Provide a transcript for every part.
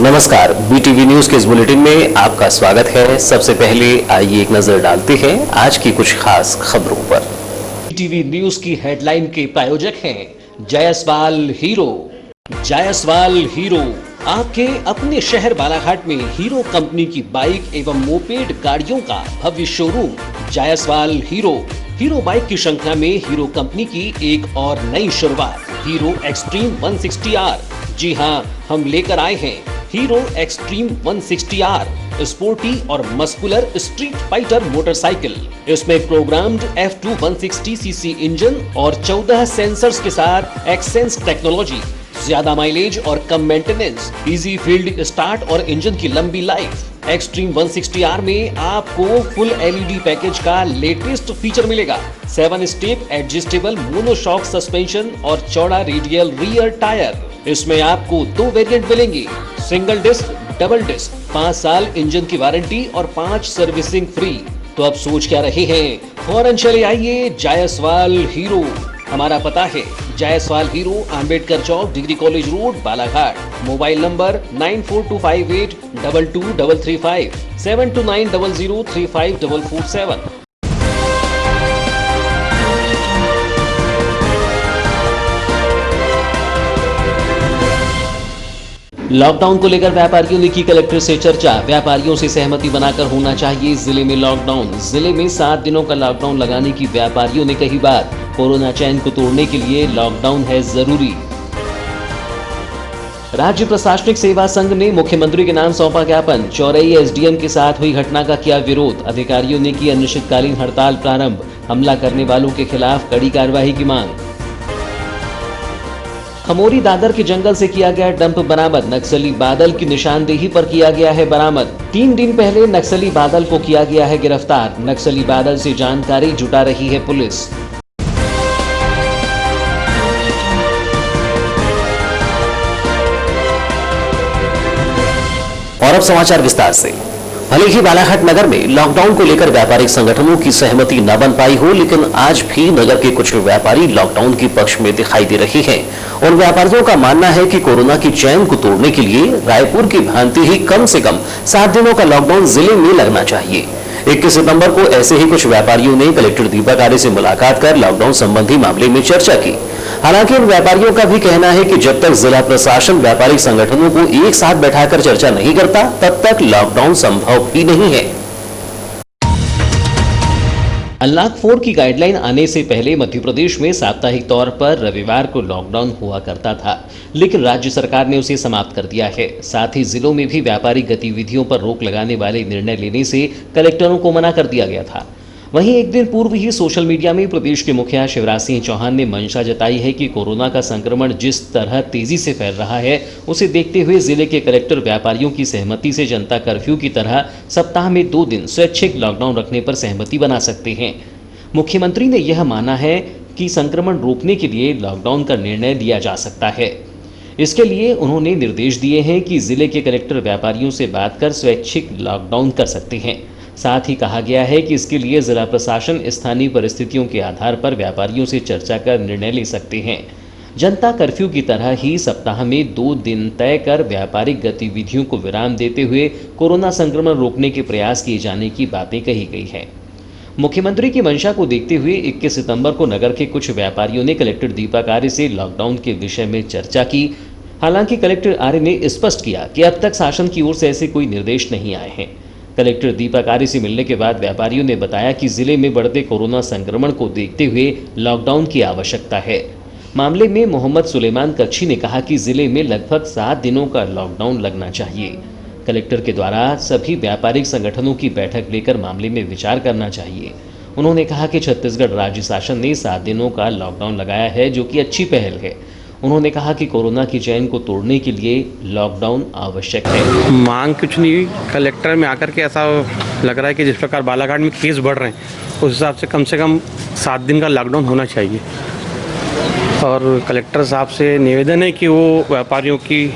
नमस्कार, BTV news के इस बुलेटिन में आपका स्वागत है। सबसे पहले आइए एक नजर डालते हैं आज की कुछ खास खबरों पर। बीटीवी न्यूज की हेडलाइन के प्रायोजक हैं जायसवाल हीरो। जायसवाल हीरो आपके अपने शहर बालाघाट में हीरो कंपनी की बाइक एवं मोपेड गाड़ियों का भव्य showroom. Jaiswal Hero Hero bike की श्रृंखला में हीरो कंपनी की एक और नई शुरुआत, हीरो एक्सट्रीम 160R। जी हां, हम लेकर आए हैं हीरो एक्सट्रीम 160R, स्पोर्टी और मस्कुलर स्ट्रीट फाइटर मोटरसाइकिल। इसमें प्रोग्राम्ड F2 160cc इंजन और 14 सेंसर्स के साथ एक्सेंस टेक्नोलॉजी, ज्यादा माइलेज और कम मेंटेनेंस, इजी फील्ड स्टार्ट और इंजन की लंबी लाइफ। एक्सट्रीम 160R में आपको फुल LED पैकेज का लेटेस्ट फीचर मिलेगा, 7 स्टेप एडजस्टेबल मोनोशॉक सस्पेंशन और चौड़ा रेडियल रियर टायर। इसमें आपको 2 वेरिएंट मिलेंगे, सिंगल डिस्क, डबल डिस्क, 5 साल इंजन की वारंटी और 5 सर्विसिंग फ्री। तो अब सोच क्या रहे हैं, फौरन चले आइए जायसवाल हीरो। हमारा पता है Jaiswal Hero, Ambedkar Chowk, degree college road, Balaghat. Mobile number 9425822335, 7290035447। Lockdown को लेकर व्यापारियों ने की कलेक्टर से चर्चा। व्यापारियों से सहमति बनाकर होना चाहिए जिले में लॉकडाउन। जिले में 7 दिनों का लॉकडाउन लगाने की व्यापारियों ने कही बात। कोरोना चैन को तोड़ने के लिए लॉकडाउन है जरूरी। राज्य प्रशासनिक सेवा संघ ने मुख्यमंत्री के नाम सौंपा ज्ञापन। चौरई SDM के साथ हुई घटना का किया विरोध। अधिकारियों ने की अनिश्चितकालीन हड़ताल प्रारंभ। हमला करने वालों के खिलाफ कड़ी कार्रवाई की मांग। खमोरी दादर के जंगल से किया गया डंप बरामद। नक्सली बादल की निशानदेही पर किया गया है बरामद। 3 दिन पहले नक्सली बादल को किया गया है गिरफ्तार। नक्सली बादल से जानकारी जुटा रही है पुलिस। और अब समाचार विस्तार से। भले ही बालाघाट नगर में लॉकडाउन को लेकर व्यापारिक संगठनों की सहमति न बन पाई हो, लेकिन आज भी नगर के कुछ व्यापारी लॉकडाउन के पक्ष में दिखाई दे रहे हैं। उन व्यापारियों का मानना है कि कोरोना की चैन को तोड़ने के लिए रायपुर की भांति ही कम से कम 7 दिनों का लॉकडाउन जिले में लगना चाहिए। 21 सितंबर को ऐसे ही कुछ व्यापारियों ने कलेक्टर दीपक आर्य से मुलाकात कर लॉकडाउन संबंधी मामले में चर्चा की। हालांकि इन व्यापारियों का भी कहना है कि जब तक जिला प्रशासन व्यापारिक संगठनों को एक साथ बैठाकर चर्चा नहीं करता, तब तक लॉकडाउन संभव ही नहीं है। अनलॉक 4 की गाइडलाइन आने से पहले मध्य प्रदेश में साप्ताहिक तौर पर रविवार को लॉकडाउन हुआ करता था, लेकिन राज्य सरकार ने उसे समाप्त कर दिया है। साथ ही जिलों में भी व्यापारिक गतिविधियों पर रोक लगाने वाले निर्णय लेने से कलेक्टरों को मना कर दिया गया था। वहीं एक दिन पूर्व ही सोशल मीडिया में प्रदेश के मुखिया शिवराज सिंह चौहान ने मंशा जताई है कि कोरोना का संक्रमण जिस तरह तेजी से फैल रहा है, उसे देखते हुए जिले के कलेक्टर व्यापारियों की सहमति से जनता कर्फ्यू की तरह सप्ताह में 2 दिन स्वैच्छिक लॉकडाउन रखने पर सहमति बना सकते हैं। मुख्यमंत्री ने यह माना है कि संक्रमण रोकने के लिए लॉकडाउन का निर्णय लिया जा सकता है। इसके लिए उन्होंने निर्देश दिए हैं कि जिले के कलेक्टर व्यापारियों से बात कर स्वैच्छिक लॉकडाउन कर सकते हैं। साथ ही कहा गया है कि इसके लिए जिला प्रशासन स्थानीय परिस्थितियों के आधार पर व्यापारियों से चर्चा कर निर्णय ले सकते हैं। जनता कर्फ्यू की तरह ही सप्ताह में 2 दिन तय कर व्यापारिक गतिविधियों को विराम देते हुए कोरोना संक्रमण रोकने के प्रयास किए जाने की बातें कही गई हैं। मुख्यमंत्री की मंशा को देखते हुए 21 सितंबर को नगर के कुछ व्यापारियों ने कलेक्टर दीपक आर्य से लॉकडाउन के विषय में चर्चा की। हालांकि कलेक्टर आर्य ने स्पष्ट किया कि अब तक शासन की ओर से ऐसे कोई निर्देश नहीं आए हैं। कलेक्टर दीपक आर्य से मिलने के बाद व्यापारियों ने बताया कि जिले में बढ़ते कोरोना संक्रमण को देखते हुए लॉकडाउन की आवश्यकता है। मामले में मोहम्मद सुलेमान कच्छी ने कहा कि जिले में लगभग 7 दिनों का लॉकडाउन लगना चाहिए। कलेक्टर के द्वारा सभी व्यापारिक संगठनों की बैठक लेकर मामले में विचार करना चाहिए। उन्होंने कहा कि छत्तीसगढ़ राज्य शासन ने 7 दिनों का लॉकडाउन लगाया है, जो कि अच्छी पहल है। उन्होंने कहा कि कोरोना की चैन को तोड़ने के लिए लॉकडाउन आवश्यक है। मांग कुछ नहीं हुई, कलेक्टर में आकर के ऐसा लग रहा है कि जिस प्रकार बालाघाट में केस बढ़ रहे हैं, उस हिसाब से कम 7 दिन का लॉकडाउन होना चाहिए। और कलेक्टर साहब से निवेदन है कि वो व्यापारियों की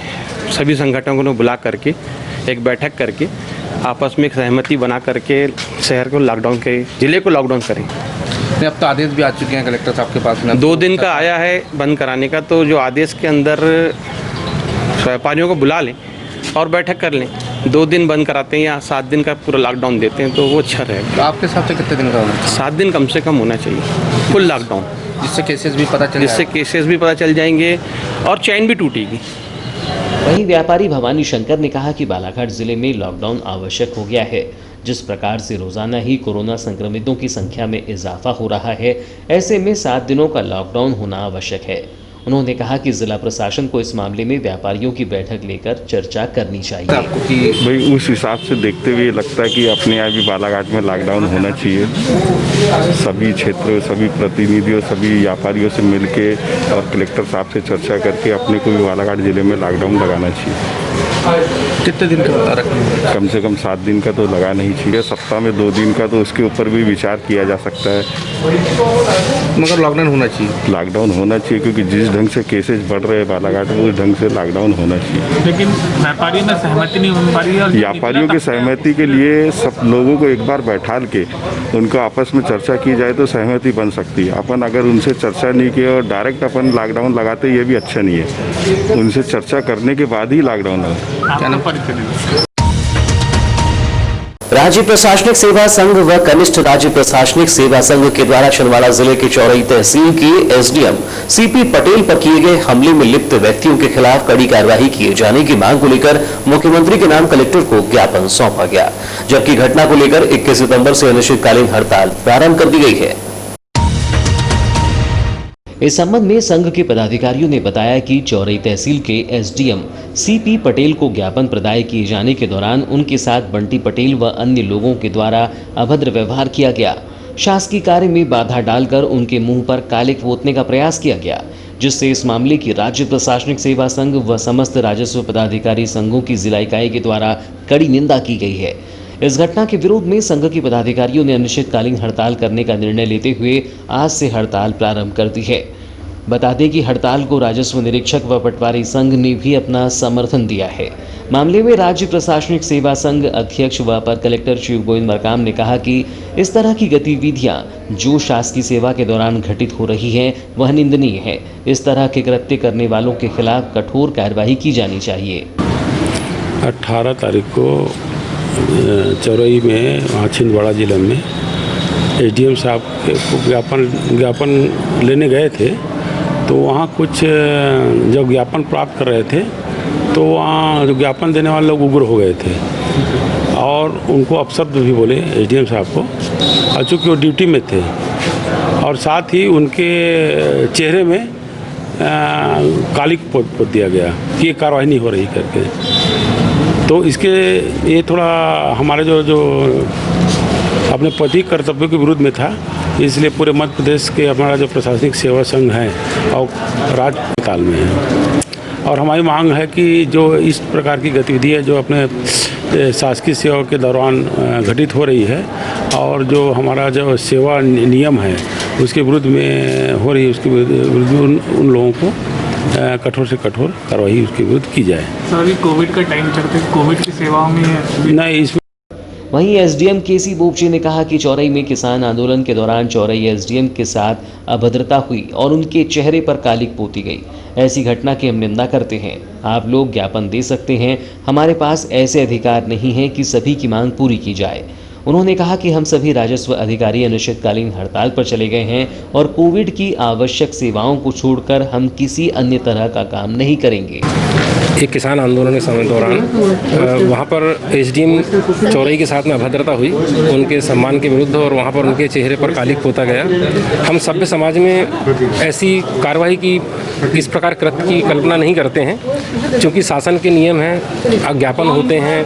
सभी संगठनों को बुला करके एक बैठक करके आपस में एक सहमति बना करके शहर को लॉकडाउन के जिले को लॉकडाउन करें। अब तो आदेश भी आ चुके हैं कलेक्टर साहब के पास में, 2 दिन का आया है बंद कराने का, तो जो आदेश के अंदर व्यापारियों को बुला लें और बैठक कर लें। 2 दिन बंद कराते हैं या 7 दिन का पूरा लॉकडाउन देते हैं तो वो अच्छा रहेगा। तो आपके हिसाब से कितने दिन का होना चाहिए? 7 दिन कम से कम होना चाहिए फुल लॉकडाउन, जिससे केसेस भी पता चल जाएंगे और चैन भी टूटेगी। वहीं व्यापारी भवानी शंकर ने कहा कि बालाघाट जिले में लॉकडाउन आवश्यक हो गया है। जिस प्रकार से रोजाना ही कोरोना संक्रमितों की संख्या में इजाफा हो रहा है, ऐसे में 7 दिनों का लॉकडाउन होना आवश्यक है। उन्होंने कहा कि जिला प्रशासन को इस मामले में व्यापारियों की बैठक लेकर चर्चा करनी चाहिए। आपको कि भाई उस हिसाब से देखते हुए लगता है कि अपने यहाँ भी बालाघाट में लॉकडाउन होना चाहिए। सभी क्षेत्रों, सभी प्रतिनिधियों, सभी व्यापारियों से मिलके और कलेक्टर साहब से चर्चा करके अपने को भी बालाघाट जिले में लॉकडाउन लगाना चाहिए। कितने दिन का बता रखना? कम से कम 7 दिन का तो लगा नहीं चाहिए। सप्ताह में 2 दिन का तो उसके ऊपर भी विचार किया जा सकता है, मगर लॉकडाउन होना चाहिए। लॉकडाउन होना चाहिए क्योंकि जिस ढंग से केसेज बढ़ रहे हैं बालाघाट में उस ढंग से लॉकडाउन होना चाहिए। लेकिन व्यापारियों में सहमति नहीं हो पा रही है। व्यापारियों की सहमति के लिए सब लोगों को एक बार बैठाल के उनको आपस में चर्चा की जाए तो सहमति बन सकती है। अपन अगर उनसे चर्चा नहीं की और डायरेक्ट अपन लॉकडाउन लगाते ये भी अच्छा नहीं है। उनसे चर्चा करने के बाद ही लॉकडाउन हो। क्या नाम परिचय? राज्य प्रशासनिक सेवा संघ व कनिष्ठ राज्य प्रशासनिक सेवा संघ के द्वारा छिंदवाड़ा जिले के चौरई तहसील के एसडीएम सीपी पटेल पर किए गए हमले में लिप्त व्यक्तियों के खिलाफ कड़ी कार्रवाई किए जाने की मांग को लेकर मुख्यमंत्री के नाम कलेक्टर को ज्ञापन सौंपा गया, जबकि घटना को लेकर 21 सितंबर से अनिश्चितकालीन हड़ताल प्रारंभ कर दी गई है। इस संबंध में संघ के पदाधिकारियों ने बताया कि चौरई तहसील के एसडीएम सीपी पटेल को ज्ञापन प्रदाय किए जाने के दौरान उनके साथ बंटी पटेल व अन्य लोगों के द्वारा अभद्र व्यवहार किया गया। शासकीय कार्य में बाधा डालकर उनके मुंह पर कालिक पोतने का प्रयास किया गया, जिससे इस मामले की राज्य प्रशासनिक सेवा संघ व समस्त राजस्व पदाधिकारी संघों की जिला इकाई के द्वारा कड़ी निंदा की गई है। इस घटना के विरोध में संघ के पदाधिकारियों ने अनिश्चितकालीन हड़ताल करने का निर्णय लेते हुए आज से हड़ताल प्रारंभ कर दी है। बता दें कि हड़ताल को राजस्व निरीक्षक व पटवारी संघ ने भी अपना समर्थन दिया है। मामले में राज्य प्रशासनिक सेवा संघ अध्यक्ष व अपर कलेक्टर शिव गोविंद मरकाम ने कहा कि इस तरह की गतिविधियां जो शासकीय सेवा के दौरान घटित हो रही हैं वह निंदनीय है। इस तरह के कृत्य करने वालों के खिलाफ कठोर कार्रवाई की जानी चाहिए। 18 तारीख को चौरई में वहाँ छिंदवाड़ा जिले में एसडीएम साहब को ज्ञापन लेने गए थे, तो वहाँ कुछ जब ज्ञापन प्राप्त कर रहे थे तो वहाँ जो ज्ञापन देने वाले लोग उग्र हो गए थे और उनको अपशब्द भी बोले एसडीएम साहब को, और चूँकि वो ड्यूटी में थे और साथ ही उनके चेहरे में कालिक पोत दिया गया कि ये कार्रवाई नहीं हो रही करके। तो इसके ये थोड़ा हमारे जो अपने पति कर्तव्यों के विरुद्ध में था, इसलिए पूरे मध्य प्रदेश के हमारा जो प्रशासनिक सेवा संघ है और राज्य हड़ताल में है। और हमारी मांग है कि जो इस प्रकार की गतिविधि है जो अपने शासकीय सेवा के दौरान घटित हो रही है और जो हमारा जो सेवा नियम है उसके विरुद्ध में हो रही है, उसके विरुद्ध उन लोगों को कठोर से कठोर कार्रवाई उसके विरुद्ध की जाए। सर अभी कोविड का टाइम चलते कोविड की सेवाओं में नहीं इसमें। वहीं एसडीएम केसी बोपचे ने कहा कि चौरई में किसान आंदोलन के दौरान चौरई एसडीएम के साथ अभद्रता हुई और उनके चेहरे पर कालिक पोती गई। ऐसी घटना की हम निंदा करते हैं। आप लोग ज्ञापन दे सकते हैं, हमारे पास ऐसे अधिकार नहीं है कि सभी की मांग पूरी की जाए। उन्होंने कहा कि हम सभी राजस्व अधिकारी अनिश्चितकालीन हड़ताल पर चले गए हैं और कोविड की आवश्यक सेवाओं को छोड़कर हम किसी अन्य तरह का काम नहीं करेंगे। एक किसान आंदोलन के समय दौरान वहाँ पर एसडीएम चौरई के साथ में अभद्रता हुई, उनके सम्मान के विरुद्ध, और वहाँ पर उनके चेहरे पर कालिक पोता गया। हम सभ्य समाज में ऐसी कार्रवाई की, इस प्रकार कृत्य की कल्पना नहीं करते हैं, क्योंकि शासन के नियम हैं, ज्ञापन होते हैं,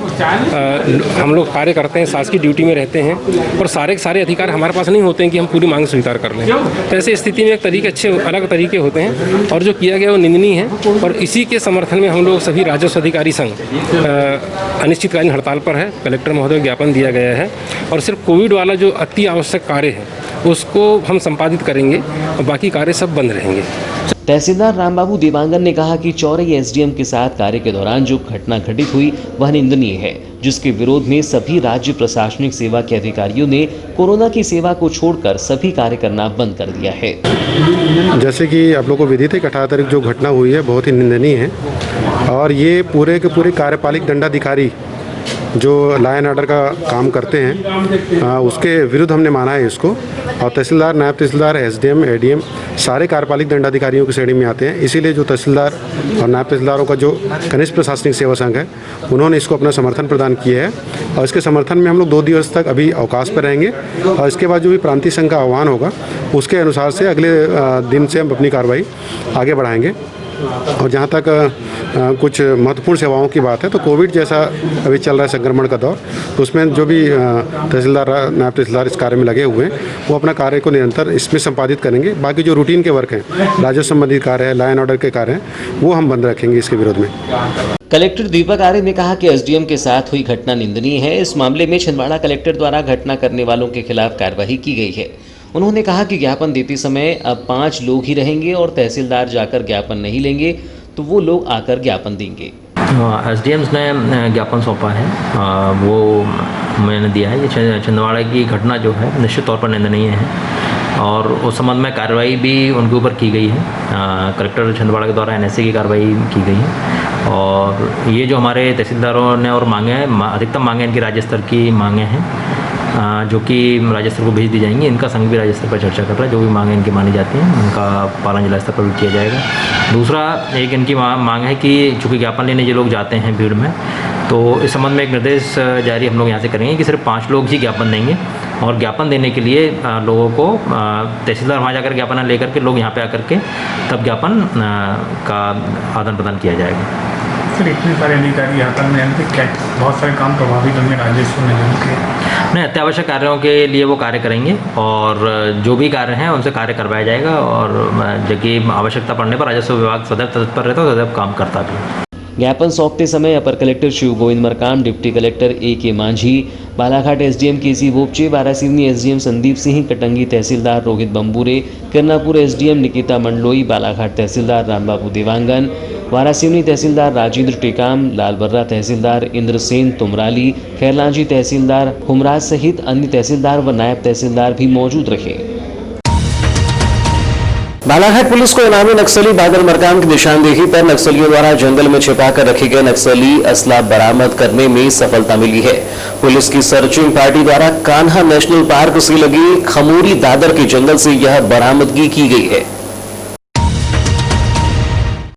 हम लोग कार्य करते हैं, शासकीय ड्यूटी में रहते हैं और सारे अधिकार हमारे पास नहीं होते हैं कि हम पूरी मांग स्वीकार कर लें। तो ऐसी स्थिति में एक तरीके अच्छे अलग तरीके होते हैं और जो किया गया वो निंदनीय है। और इसी के समर्थन में हम लोग सभी राजस्व अधिकारी संघ अनिश्चितकालीन हड़ताल पर है। कलेक्टर महोदय ज्ञापन दिया गया है और सिर्फ कोविड वाला जो अति आवश्यक कार्य है उसको हम संपादित करेंगे और बाकी कार्य सब बंद रहेंगे। तहसीलदार रामबाबू देवांगन ने कहा कि चौरई एसडीएम के साथ कार्य के दौरान जो घटना घटित हुई वह निंदनीय है, जिसके विरोध में सभी राज्य प्रशासनिक सेवा के अधिकारियों ने कोरोना की सेवा को छोड़कर सभी कार्य करना बंद कर दिया है। जैसे कि आप लोगों को विदित है कि 18 तारीख जो घटना हुई है बहुत ही निंदनीय है और ये पूरे के पूरे कार्यपालिक दंडाधिकारी जो लॉ एंड ऑर्डर का काम करते हैं उसके विरुद्ध हमने माना है इसको। और तहसीलदार, नायब तहसीलदार, एसडीएम, एडीएम सारे कार्यपालिक दंडाधिकारियों की श्रेणी में आते हैं। इसीलिए जो तहसीलदार और नायब तहसीलदारों का जो कनिष्ठ प्रशासनिक सेवा संघ है उन्होंने इसको अपना समर्थन प्रदान किया है। और इसके समर्थन में हम लोग 2 दिवस तक अभी अवकाश पर रहेंगे और इसके बाद जो भी प्रांतीय संघ का आह्वान होगा उसके अनुसार से अगले दिन से हम अपनी कार्रवाई आगे बढ़ाएंगे। और जहाँ तक कुछ महत्वपूर्ण सेवाओं की बात है तो कोविड जैसा अभी चल रहा है संक्रमण का दौर, तो उसमें जो भी तहसीलदार, नायब तहसीलदार इस कार्य में लगे हुए हैं वो अपना कार्य को निरंतर इसमें संपादित करेंगे। बाकी जो रूटीन के वर्क हैं, राजस्व संबंधी कार्य है, लॉ एंड ऑर्डर के कार्य हैं, वो हम बंद रखेंगे इसके विरोध में। कलेक्टर दीपक आर्य ने कहा कि एसडीएम के साथ हुई घटना निंदनीय है। इस मामले में छिंदवाड़ा कलेक्टर द्वारा घटना करने वालों के खिलाफ कार्रवाई की गई है। उन्होंने कहा कि ज्ञापन देते समय अब 5 लोग ही रहेंगे और तहसीलदार जाकर ज्ञापन नहीं लेंगे तो वो लोग आकर ज्ञापन देंगे। एसडीएम्स ने ज्ञापन सौंपा है, वो मैंने दिया है। ये छिंदवाड़ा की घटना जो है निश्चित तौर पर निंदनीय है और उस संबंध में कार्रवाई भी उनके ऊपर की गई है। कलेक्टर छिंदवाड़ा के द्वारा एनएसए की कार्रवाई की गई है और ये जो हमारे तहसीलदारों ने और मांगे हैं, अधिकतम मांगे इनकी राज्य स्तर की मांगे हैं जो कि राज्य स्तर को भेज दी जाएंगी। इनका संघ भी राज्य स्तर पर चर्चा कर रहा है। जो भी मांगे इनकी मानी जाती हैं उनका पालन जिला स्तर पर भी किया जाएगा। दूसरा एक इनकी मांग है कि चूँकि ज्ञापन लेने जो लोग जाते हैं भीड़ में, तो इस संबंध में एक निर्देश जारी हम लोग यहाँ से करेंगे कि सिर्फ 5 लोग ही ज्ञापन देंगे और ज्ञापन देने के लिए लोगों को तहसीलदार वहाँ जाकर ज्ञापन लेकर के लोग यहाँ पे आकर के तब ज्ञापन का आदान प्रदान किया जाएगा। सर इतने सारे अधिकारी यहाँ पर क्या बहुत सारे काम प्रभावित होंगे राजस्व निगम के? नहीं, अत्यावश्यक कार्यों के लिए वो कार्य करेंगे और जो भी कार्य हैं उनसे कार्य करवाया जाएगा और जबकि आवश्यकता पड़ने पर राजस्व विभाग सदैव तत्पर रहता है, सदैव काम करता भी। ज्ञापन सौंपते समय अपर collector Shiv Govind Markam, deputy collector A K. Manjhi, Balaghat SDM K C. Bopche, Waraseoni SDM Sandeep Singh, Katangi tehsildar Rohit Bambure, Kirnapur SDM Nikita Mandloi, Balaghat tehsildar Rambabu Dewangan, Waraseoni tehsildar Rajendra Tekam, Lalbarra tehsildar Indrasen Tumrali, Khairlanji tehsildar Humraj सहित अन्य तहसीलदार व नायब तहसीलदार भी मौजूद रहे। बालाघाट पुलिस को इनामी नक्सली बादल मरकाम की निशानदेही पर नक्सलियों द्वारा जंगल में छिपाकर रखे गए नक्सली असला बरामद करने में सफलता मिली है। पुलिस की सर्चिंग पार्टी द्वारा कान्हा नेशनल पार्क से लगे खमोरी दादर के जंगल से यह बरामदगी की गई है।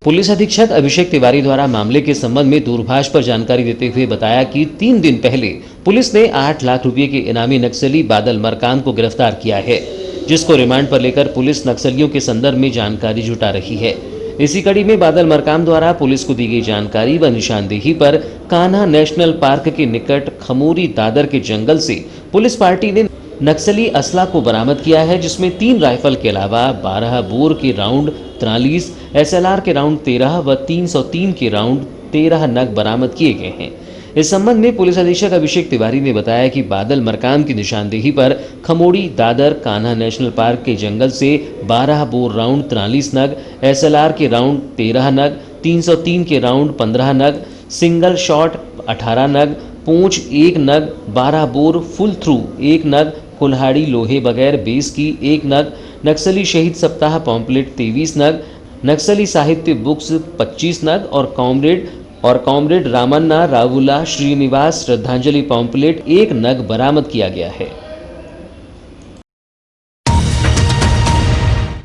पुलिस अधीक्षक अभिषेक तिवारी द्वारा मामले के संबंध में दूरभाष पर जानकारी देते हुए बताया कि 3 दिन पहले पुलिस ने 8 लाख रुपए के इनामी नक्सली बादल मरकाम को गिरफ्तार किया है, जिसको रिमांड पर लेकर पुलिस नक्सलियों के संदर्भ में जानकारी जुटा रही है। इसी कड़ी में बादल मरकाम द्वारा पुलिस को दी गई जानकारी व निशानदेही पर कान्हा नेशनल पार्क के निकट खमोरी दादर के जंगल से पुलिस पार्टी ने नक्सली असला को बरामद किया है, जिसमें 3 राइफल के अलावा 12 बोर के राउंड 43, SLR के राउंड 13 व 303 के राउंड 13 नग बरामद किए गए हैं। इस संबंध में पुलिस अधीक्षक अभिषेक तिवारी ने बताया कि बादल मरकाम की निशानदेही पर खमोड़ी दादर कान्हा नेशनल पार्क के जंगल से 12 बोर राउंड 43 नग, SLR के राउंड 13 नग, 303 के राउंड 15 नग, सिंगल शॉट 18 नग, पूंछ 1 नग, 12 बोर फुल थ्रू 1 नग, कुल्हाड़ी लोहे बगैर बेस की 1 नग, नक्सली शहीद सप्ताह पॉम्पलेट 23 नग, नक्सली साहित्य बुक्स 25 नग और कॉमरेड रामन्ना रावुला श्रीनिवास श्रद्धांजलि पॉम्पलेट 1 नग बरामद किया गया है।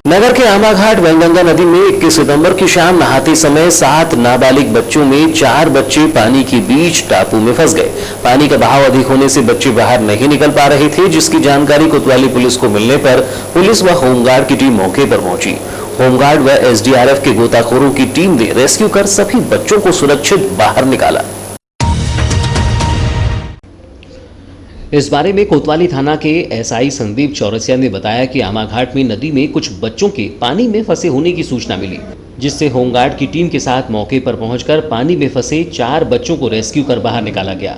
नगर के आमाघाट वैनगंगा नदी में 21 सितंबर की शाम नहाते समय 7 नाबालिग बच्चों में 4 बच्चे पानी के बीच टापू में फंस गए। पानी का बहाव अधिक होने से बच्चे बाहर नहीं निकल पा रहे थे, जिसकी जानकारी कोतवाली पुलिस को मिलने पर पुलिस व होमगार्ड की टीम मौके पर पहुंची। होमगार्ड व एसडीआरएफ के गोताखोरों की टीम ने रेस्क्यू कर सभी बच्चों को सुरक्षित बाहर निकाला। इस बारे में कोतवाली थाना के एसआई संदीप चौरसिया ने बताया कि आमाघाट में नदी में कुछ बच्चों के पानी में फंसे होने की सूचना मिली, जिससे होमगार्ड की टीम के साथ मौके पर पहुंचकर पानी में फंसे 4 बच्चों को रेस्क्यू कर बाहर निकाला गया।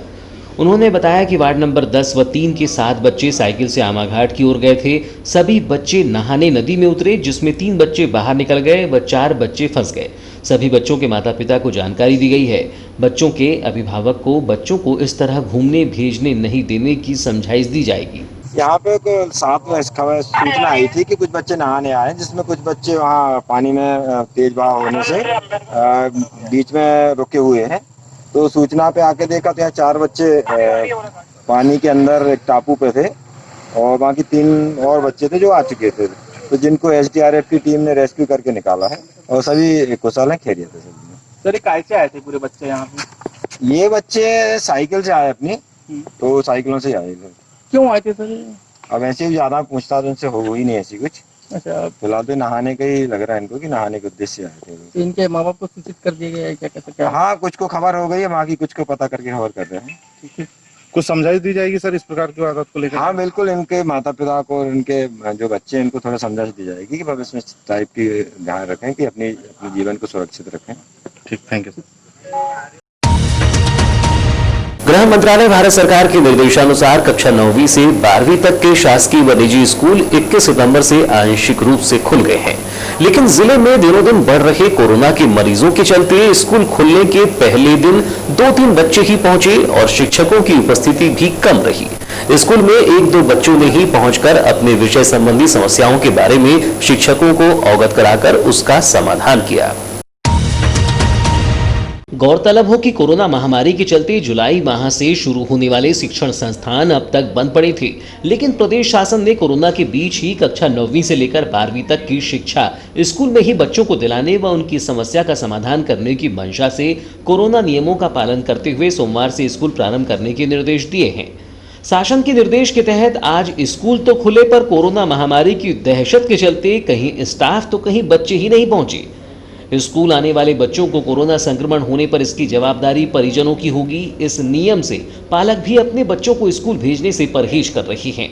उन्होंने बताया कि वार्ड नंबर 10 व 3 के 7 बच्चे साइकिल से आमाघाट की ओर गए थे। सभी बच्चे नहाने नदी में उतरे, जिसमें 3 बच्चे बाहर निकल गए व 4 बच्चे फंस गए। सभी बच्चों के माता पिता को जानकारी दी गई है। बच्चों के अभिभावक को बच्चों को इस तरह घूमने भेजने नहीं देने की समझाइश दी जाएगी। यहाँ पे एक सूचना आई थी कि कुछ बच्चे नहाने आए, जिसमें कुछ बच्चे वहाँ पानी में तेज बहाव होने से बीच में रुके हुए हैं। तो सूचना पे आके देखा तो यहाँ 4 बच्चे पानी के अंदर एक टापू पे थे और बाकी 3 और बच्चे थे जो आ चुके थे, तो जिनको SDRF की टीम ने रेस्क्यू करके निकाला है और सभी कुशल हैं, खैरियत है सभी। सर कैसे आए थे पूरे बच्चे यहाँ पे? ये बच्चे साइकिल से आए अपनी, तो साइकिलों से आए थे। क्यों आए थे सर? अब ऐसे भी ज्यादा पूछताछ उनसे हो ही नहीं ऐसी कुछ। अच्छा, फिलहाल तो नहाने का ही लग रहा है इनको कि नहाने के उद्देश्य से आए थे। तो इनके माँ बाप को सूचित कर दिया गया है क्या? कैसे? हाँ, कुछ को खबर हो गई है, बाकी कुछ को पता करके खबर कर रहे हैं। ठीक है। कुछ समझाइश दी जाएगी सर इस प्रकार की आदत को लेकर? हाँ बिल्कुल, इनके माता पिता को और इनके जो बच्चे हैं इनको थोड़ा समझाइश दी जाएगी कि भविष्य में इस टाइप की ध्यान रखें कि अपने जीवन को सुरक्षित रखें। ठीक, थैंक यू। गृह मंत्रालय भारत सरकार के निर्देशानुसार कक्षा 9वीं से 12वीं तक के शासकीय व निजी स्कूल 21 सितंबर से आंशिक रूप से खुल गए हैं, लेकिन जिले में दिनों दिन बढ़ रहे कोरोना के मरीजों के चलते स्कूल खुलने के पहले दिन 2-3 बच्चे ही पहुंचे और शिक्षकों की उपस्थिति भी कम रही। स्कूल में 1-2 बच्चों ने ही पहुंचकर अपने विषय संबंधी समस्याओं के बारे में शिक्षकों को अवगत कराकर उसका समाधान किया। गौरतलब हो कि कोरोना महामारी के चलते जुलाई माह से शुरू होने वाले शिक्षण संस्थान अब तक बंद पड़े थे, लेकिन प्रदेश शासन ने कोरोना के बीच ही कक्षा 9वीं से लेकर 12वीं तक की शिक्षा स्कूल में ही बच्चों को दिलाने व उनकी समस्या का समाधान करने की मंशा से कोरोना नियमों का पालन करते हुए सोमवार से स्कूल प्रारंभ करने के निर्देश दिए हैं। शासन के निर्देश के तहत आज स्कूल तो खुले, पर कोरोना महामारी की दहशत के चलते कहीं स्टाफ तो कहीं बच्चे ही नहीं पहुंचे। स्कूल आने वाले बच्चों को कोरोना संक्रमण होने पर इसकी जवाबदारी परिजनों की होगी। इस नियम से पालक भी अपने बच्चों को स्कूल भेजने से परहेज कर रही हैं।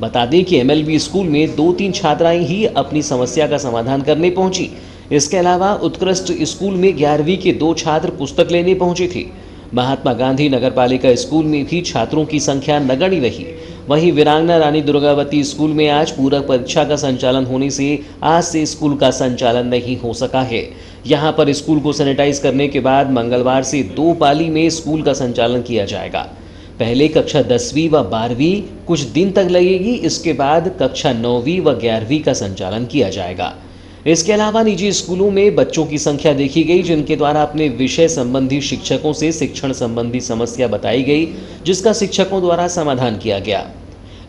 बता दें कि MLB स्कूल में 2-3 छात्राएं ही अपनी समस्या का समाधान करने पहुंची। इसके अलावा उत्कृष्ट स्कूल में 11वीं के 2 छात्र पुस्तक लेने पहुंचे थे। महात्मा गांधी नगरपालिका स्कूल में भी छात्रों की संख्या नगण्य रही। वहीं वीरांगना रानी दुर्गावती स्कूल में आज पूरक परीक्षा का संचालन होने से आज से स्कूल का संचालन नहीं हो सका है। यहां पर स्कूल को सैनिटाइज करने के बाद मंगलवार से 2 पाली में स्कूल का संचालन किया जाएगा। पहले कक्षा 10वीं व 12वीं कुछ दिन तक लगेगी, इसके बाद कक्षा 9वीं व 11वीं का संचालन किया जाएगा। इसके अलावा निजी स्कूलों में बच्चों की संख्या देखी गई, जिनके द्वारा अपने विषय संबंधी शिक्षकों से शिक्षण संबंधी समस्या बताई गई, जिसका शिक्षकों द्वारा समाधान किया गया।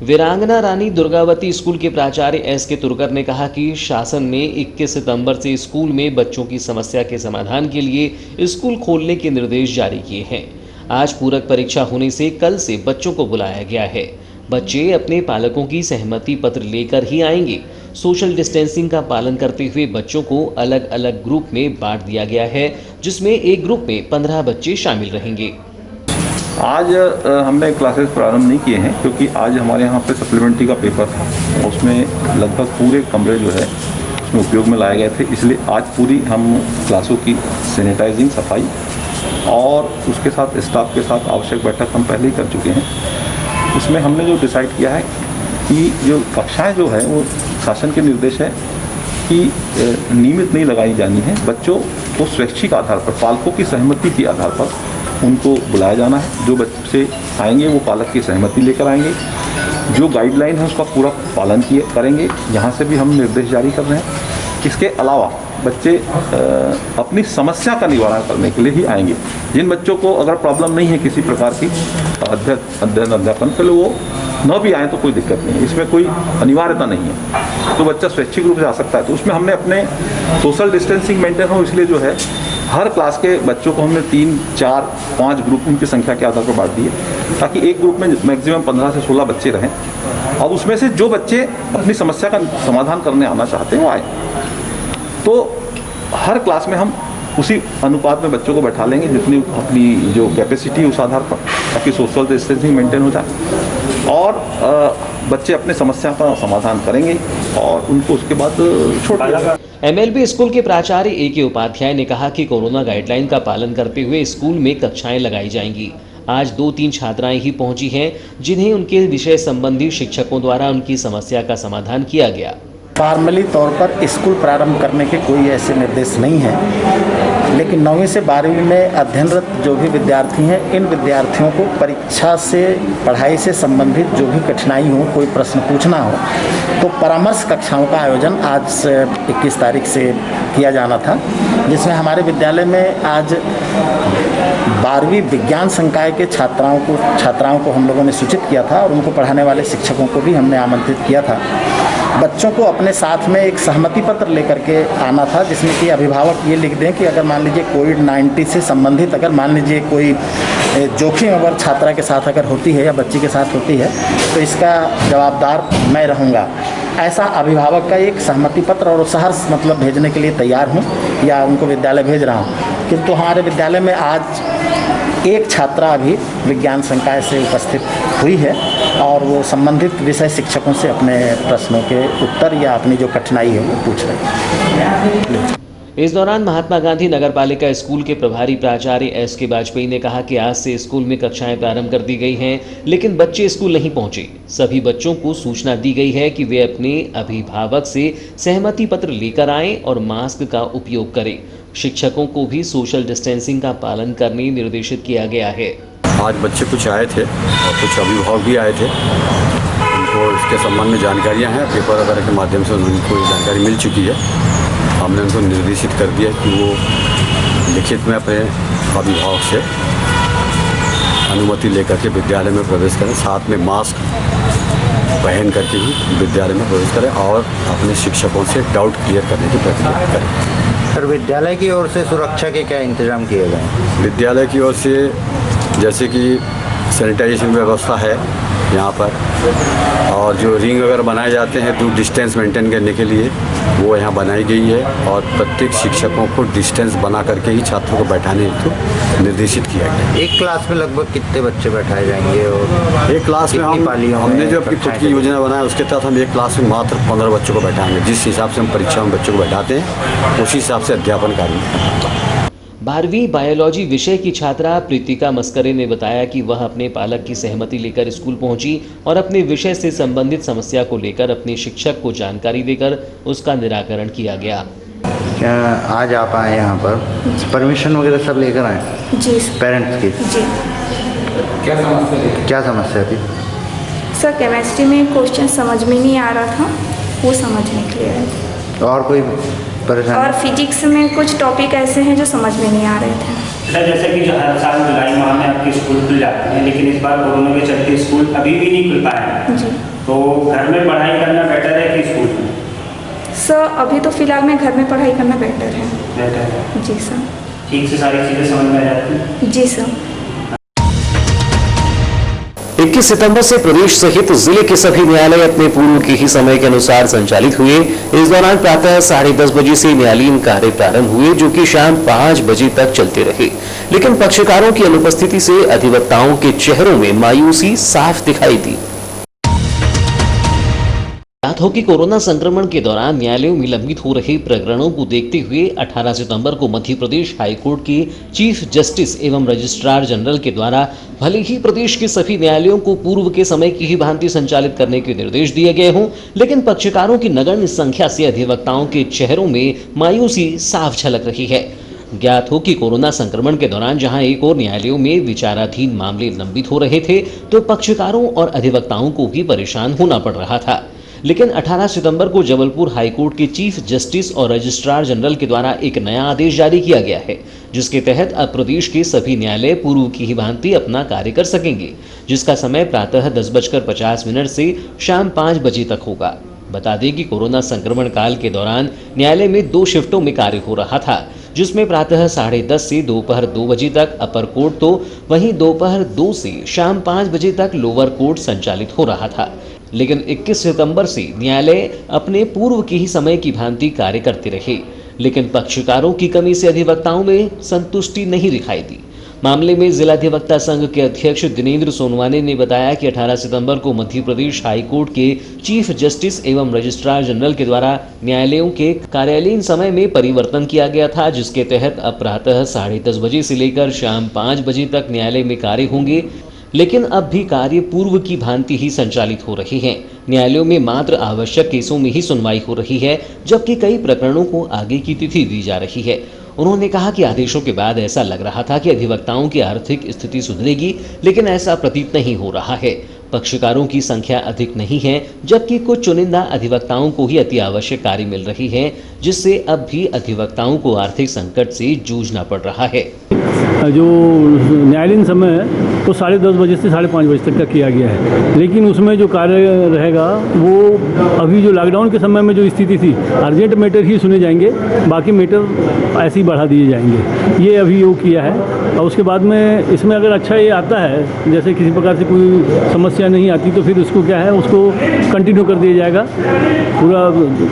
वीरांगना रानी दुर्गावती स्कूल के प्राचार्य SK तुर्कर ने कहा कि शासन ने 21 सितंबर से स्कूल में बच्चों की समस्या के समाधान के लिए स्कूल खोलने के निर्देश जारी किए हैं। आज पूरक परीक्षा होने से कल से बच्चों को बुलाया गया है। बच्चे अपने पालकों की सहमति पत्र लेकर ही आएंगे। सोशल डिस्टेंसिंग का पालन करते हुए बच्चों को अलग अलग ग्रुप में बांट दिया गया है, जिसमें एक ग्रुप में 15 बच्चे शामिल रहेंगे। आज हमने क्लासेस प्रारंभ नहीं किए हैं क्योंकि आज हमारे यहाँ पे सप्लीमेंट्री का पेपर था, उसमें लगभग पूरे कमरे जो है उसमें उपयोग में लाए गए थे। इसलिए आज पूरी हम क्लासों की सैनिटाइजिंग, सफाई और उसके साथ स्टाफ के साथ आवश्यक बैठक हम पहले ही कर चुके हैं। उसमें हमने जो डिसाइड किया है कि जो कक्षाएँ जो है वो शासन के निर्देश है कि नियमित नहीं लगाई जानी है। बच्चों को स्वैच्छिक आधार पर, पालकों की सहमति के आधार पर उनको बुलाया जाना है। जो बच्चे आएंगे वो पालक की सहमति लेकर आएंगे। जो गाइडलाइन है उसका पूरा पालन करेंगे। यहाँ से भी हम निर्देश जारी कर रहे हैं। इसके अलावा बच्चे अपनी समस्या का निवारण करने के लिए ही आएंगे। जिन बच्चों को अगर प्रॉब्लम नहीं है किसी प्रकार की अध्ययन अध्यापन के लिए, वो न भी आए तो कोई दिक्कत नहीं है, इसमें कोई अनिवार्यता नहीं है। तो बच्चा स्वैच्छिक रूप से आ सकता है। तो उसमें हमने अपने सोशल डिस्टेंसिंग मेंटेन हो, इसलिए जो है हर क्लास के बच्चों को हमने 3, 4, 5 ग्रुप उनकी संख्या के आधार पर बांट दिए, ताकि एक ग्रुप में मैक्सिमम 15 से 16 बच्चे रहें। और उसमें से जो बच्चे अपनी समस्या का समाधान करने आना चाहते हैं वो आए। तो हर क्लास में हम उसी अनुपात में बच्चों को बैठा लेंगे जितनी अपनी जो कैपेसिटी है उस आधार पर, ताकि सोशल डिस्टेंसिंग मेंटेन हो जाए और बच्चे अपने समस्या का समाधान करेंगे और उनको उसके बाद छोड़ दिया जाएगा। MLB स्कूल के प्राचार्य AK उपाध्याय ने कहा कि कोरोना गाइडलाइन का पालन करते हुए स्कूल में कक्षाएं लगाई जाएंगी। आज 2-3 छात्राएं ही पहुंची हैं, जिन्हें उनके विषय संबंधी शिक्षकों द्वारा उनकी समस्या का समाधान किया गया। फॉर्मली तौर पर स्कूल प्रारंभ करने के कोई ऐसे निर्देश नहीं है। लेकिन 9वीं से 12वीं में अध्ययनरत जो भी विद्यार्थी हैं, इन विद्यार्थियों को परीक्षा से, पढ़ाई से संबंधित जो भी कठिनाई हो, कोई प्रश्न पूछना हो, तो परामर्श कक्षाओं का आयोजन आज से 21 तारीख से किया जाना था, जिसमें हमारे विद्यालय में आज 12वीं विज्ञान संकाय के छात्राओं को हम लोगों ने सूचित किया था और उनको पढ़ाने वाले शिक्षकों को भी हमने आमंत्रित किया था। बच्चों को अपने साथ में एक सहमति पत्र लेकर के आना था, जिसमें कि अभिभावक ये लिख दें कि अगर मान लीजिए कोविड-19 से संबंधित अगर मान लीजिए कोई जोखिम अगर छात्रा के साथ अगर होती है या बच्ची के साथ होती है, तो इसका जवाबदार मैं रहूँगा। ऐसा अभिभावक का एक सहमति पत्र और सहर्ष मतलब भेजने के लिए तैयार हूँ या उनको विद्यालय भेज रहा हूँ। किंतु हमारे विद्यालय में आज एक छात्रा अभी विज्ञान संकाय से उपस्थित हुई है और वो संबंधित विषय शिक्षकों से अपने प्रश्नों के उत्तर या अपनी जो कठिनाई है वो पूछ रही है। इस दौरान महात्मा गांधी नगर पालिका स्कूल के प्रभारी प्राचार्य एस.के. वाजपेयी ने कहा कि आज से स्कूल में कक्षाएं प्रारंभ कर दी गई हैं, लेकिन बच्चे स्कूल नहीं पहुंचे। सभी बच्चों को सूचना दी गई है कि वे अपने अभिभावक से सहमति पत्र लेकर आएं और मास्क का उपयोग करें। शिक्षकों को भी सोशल डिस्टेंसिंग का पालन करने निर्देशित किया गया है। आज बच्चे कुछ आए थे और कुछ अभिभावक भी आए थे, उनको इसके संबंध में जानकारियाँ हैं, पेपर वगैरह के माध्यम से उनको जानकारी मिल चुकी है। हमने उनको निर्देशित कर दिया कि वो लिखित में अपने अभिभावक से अनुमति लेकर के विद्यालय में प्रवेश करें, साथ में मास्क पहन करके ही विद्यालय में प्रवेश करें और अपने शिक्षकों से डाउट क्लियर करने की प्रक्रिया करें। सर, विद्यालय की ओर से सुरक्षा के क्या इंतजाम किए गए? विद्यालय की ओर से जैसे कि सैनिटाइजेशन व्यवस्था है यहाँ पर, और जो रिंग वगैरह बनाए जाते हैं दूर डिस्टेंस मेंटेन करने के लिए, वो यहाँ बनाई गई है और प्रत्येक शिक्षकों को डिस्टेंस बना करके ही छात्रों को बैठाने को निर्देशित किया गया। एक क्लास में लगभग कितने बच्चे बैठाए जाएंगे? और एक क्लास में हमने जो अपनी खुद की योजना बनाया उसके तहत हम एक क्लास में मात्र 15 बच्चों को बैठाएंगे। जिस हिसाब से हम परीक्षा में बच्चों को बैठाते हैं उसी हिसाब से अध्यापन कार्य। 12वीं बायोलॉजी विषय की छात्रा प्रीतिका मस्करे ने बताया कि वह अपने पालक की सहमति लेकर स्कूल पहुंची और अपने विषय से संबंधित समस्या को लेकर अपने शिक्षक को जानकारी देकर उसका निराकरण किया गया। क्या आज आप आए यहाँ पर, परमिशन वगैरह सब लेकर आए? जी पेरेंट्स की? जी। क्या समस्या थी? सर, केमिस्ट्री में क्वेश्चन समझ में नहीं आ रहा था, वो समझने के लिए। और कोई परेशानी? और फिजिक्स में कुछ टॉपिक ऐसे हैं जो समझ में नहीं आ रहे थे। सर, जैसे कि जो हर साल जुलाई माह में आपके स्कूल खुल जाते हैं, लेकिन इस बार कोरोना के चलते स्कूल अभी भी नहीं खुल पाए हैं, तो घर में पढ़ाई करना बेटर है कि स्कूल में? सर, अभी तो फिलहाल में घर में पढ़ाई करना बेटर है। बेटर है? जी सर। ठीक से सारी चीज़ें समझ में आ जाती हैं? जी सर। 21 सितंबर से प्रदेश सहित जिले के सभी न्यायालय अपने पूर्व के ही समय के अनुसार संचालित हुए। इस दौरान प्रातः 10:30 बजे से न्यायालयीन कार्य प्रारंभ हुए, जो कि शाम 5 बजे तक चलते रहे। लेकिन पक्षकारों की अनुपस्थिति से अधिवक्ताओं के चेहरों में मायूसी साफ दिखाई दी। बात हो कि कोरोना संक्रमण के दौरान न्यायालयों में लंबित हो रहे प्रकरणों को देखते हुए 18 सितंबर को मध्य प्रदेश हाईकोर्ट के चीफ जस्टिस एवं रजिस्ट्रार जनरल के द्वारा भले ही प्रदेश के सभी न्यायालयों को पूर्व के समय की ही भांति संचालित करने के निर्देश दिए गए हों, लेकिन पक्षकारों की नगण्य संख्या से अधिवक्ताओं के चेहरों में मायूसी साफ झलक रही है। ज्ञात हो कि कोरोना संक्रमण के दौरान जहां एक और न्यायालयों में विचाराधीन मामले लंबित हो रहे थे, तो पक्षकारों और अधिवक्ताओं को भी परेशान होना पड़ रहा था। लेकिन 18 सितंबर को जबलपुर हाईकोर्ट के चीफ जस्टिस और रजिस्ट्रार जनरल के द्वारा एक नया आदेश जारी किया गया है, जिसके तहत अब प्रदेश के सभी न्यायालय पूर्व की ही भांति अपना कार्य कर सकेंगे, जिसका समय प्रातः 10:50 से शाम 5 बजे तक होगा। बता दें कि कोरोना संक्रमण काल के दौरान न्यायालय में 2 शिफ्टों में कार्य हो रहा था, जिसमें प्रातः 10:30 से दोपहर 2 बजे तक अपर कोर्ट, तो वहीं दोपहर 2 से शाम 5 बजे तक लोअर कोर्ट संचालित हो रहा था। लेकिन 21 सितंबर से न्यायालय अपने पूर्व के ही समय की भांति कार्य करते रहे, लेकिन पक्षकारों की कमी से अधिवक्ताओं में संतुष्टि नहीं दिखाई दी। मामले में जिला अधिवक्ता संघ के अध्यक्ष दिनेंद्र सोनवाने ने बताया कि 18 सितंबर को मध्य प्रदेश हाईकोर्ट के चीफ जस्टिस एवं रजिस्ट्रार जनरल के द्वारा न्यायालयों के कार्यालयीन समय में परिवर्तन किया गया था, जिसके तहत अब प्रातः 10:30 बजे से लेकर शाम 5 बजे तक न्यायालय में कार्य होंगे। लेकिन अब भी कार्य पूर्व की भांति ही संचालित हो रहे हैं। न्यायालयों में मात्र आवश्यक केसों में ही सुनवाई हो रही है, जबकि कई प्रकरणों को आगे की तिथि दी जा रही है। उन्होंने कहा कि आदेशों के बाद ऐसा लग रहा था कि अधिवक्ताओं की आर्थिक स्थिति सुधरेगी, लेकिन ऐसा प्रतीत नहीं हो रहा है। पक्षकारों की संख्या अधिक नहीं है, जबकि कुछ चुनिंदा अधिवक्ताओं को ही अति आवश्यक कार्य मिल रही है, जिससे अब भी अधिवक्ताओं को आर्थिक संकट से जूझना पड़ रहा है। जो न्यायालयीन समय है वो 10:30 बजे से 5:30 बजे तक का किया गया है, लेकिन उसमें जो कार्य रहेगा वो अभी जो लॉकडाउन के समय में जो स्थिति थी, अर्जेंट मैटर ही सुने जाएंगे, बाकी मैटर ऐसे ही बढ़ा दिए जाएंगे। ये अभी वो किया है और उसके बाद में इसमें अगर अच्छा ये आता है, जैसे किसी प्रकार से कोई समस्या नहीं आती, तो फिर उसको क्या है, उसको कंटिन्यू कर दिया जाएगा पूरा।